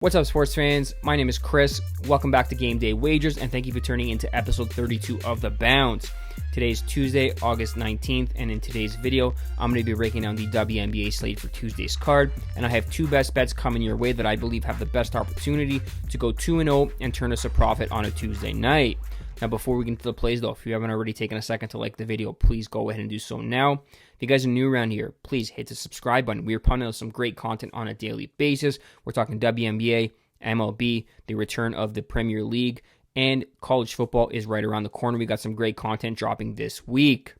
What's up, sports fans? My name is Chris. Welcome back to Game Day Wagers, and thank you for tuning into episode 32 of The Bounce. Today is Tuesday, August 19th, and in today's video, I'm going to be breaking down the WNBA slate for Tuesday's card, and I have two best bets coming your way that I believe have the best opportunity to go 2-0 and turn us a profit on a Tuesday night. Now, before we get into the plays, though, if you haven't already taken a second to like the video, please go ahead and do so now. If you guys are new around here, please hit the subscribe button. We are putting out some great content on a daily basis. We're talking WNBA, MLB, the return of the Premier League, and college football is right around the corner. We got some great content dropping this week.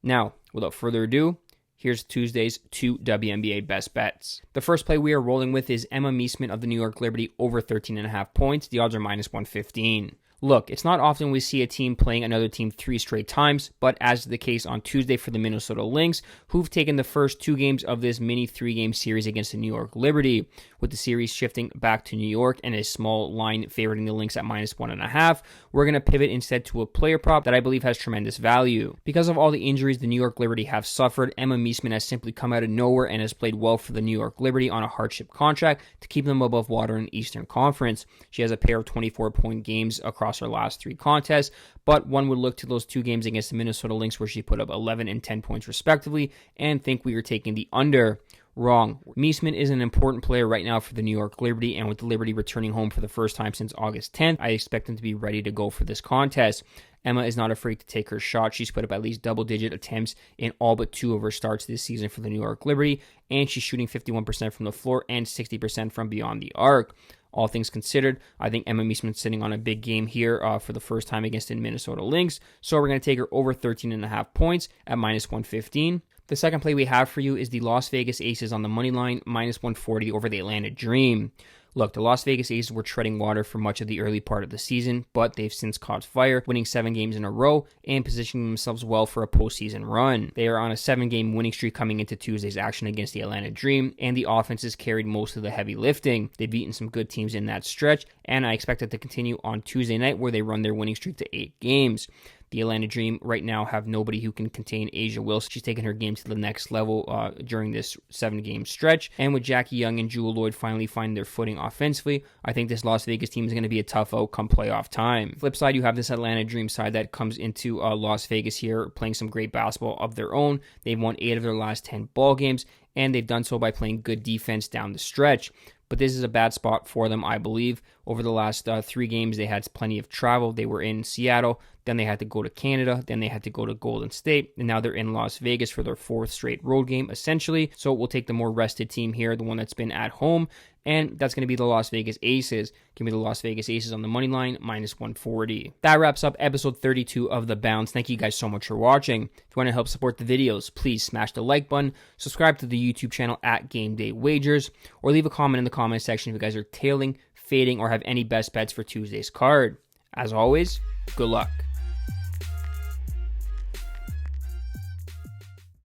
Now, without further ado, here's Tuesday's two WNBA best bets. The first play we are rolling with is Emma Misman of the New York Liberty over 13.5 points. The odds are minus 115. Look, it's not often we see a team playing another team 3 straight times, but as the case on Tuesday for the Minnesota Lynx, who've taken the first 2 games of this mini 3-game series against the New York Liberty, with the series shifting back to New York and a small line favoring the Lynx at minus 1.5, we're going to pivot instead to a player prop that I believe has tremendous value. Because of all the injuries the New York Liberty have suffered, Emma Misman has simply come out of nowhere and has played well for the New York Liberty on a hardship contract to keep them above water in the Eastern Conference. She has a pair of 24-point games across her last 3 contests, but one would look to those 2 games against the Minnesota Lynx where she put up 11 and 10 points respectively and think we are taking the under. Wrong. Misman is an important player right now for the New York Liberty, and with the Liberty returning home for the first time since August 10th, I expect them to be ready to go for this contest. Emma is not afraid to take her shot. She's put up at least double-digit attempts in all but 2 of her starts this season for the New York Liberty, and she's shooting 51% from the floor and 60% from beyond the arc. All things considered, I think Emma Misman's sitting on a big game here for the first time against the Minnesota Lynx, so we're going to take her over 13.5 points at minus 115. The second play we have for you is the Las Vegas Aces on the money line, minus 140 over the Atlanta Dream. Look, the Las Vegas Aces were treading water for much of the early part of the season, but they've since caught fire, winning 7 games in a row and positioning themselves well for a postseason run. They are on a 7-game winning streak coming into Tuesday's action against the Atlanta Dream, and the offense has carried most of the heavy lifting. They've beaten some good teams in that stretch, and I expect it to continue on Tuesday night where they run their winning streak to 8 games. The Atlanta Dream right now have nobody who can contain A'ja Wilson. She's taken her game to the next level during this 7-game stretch. And with Jackie Young and Jewel Lloyd finally finding their footing offensively, I think this Las Vegas team is going to be a tough out come playoff time. Flip side, you have this Atlanta Dream side that comes into Las Vegas here playing some great basketball of their own. They've won 8 of their last 10 ball games, and they've done so by playing good defense down the stretch. But this is a bad spot for them, I believe. Over the last 3 games, they had plenty of travel. They were in Seattle, then they had to go to Canada, then they had to go to Golden State, and now they're in Las Vegas for their 4th straight road game, essentially. So we'll take the more rested team here, the one that's been at home, and that's going to be the Las Vegas Aces. Give me the Las Vegas Aces on the money line, minus 140. That wraps up episode 32 of The Bounce. Thank you guys so much for watching. If you want to help support the videos, please smash the like button, subscribe to the YouTube channel at Game Day Wagers, or leave a comment in the comment section if you guys are tailing, fading, or have any best bets for Tuesday's card. As always, good luck.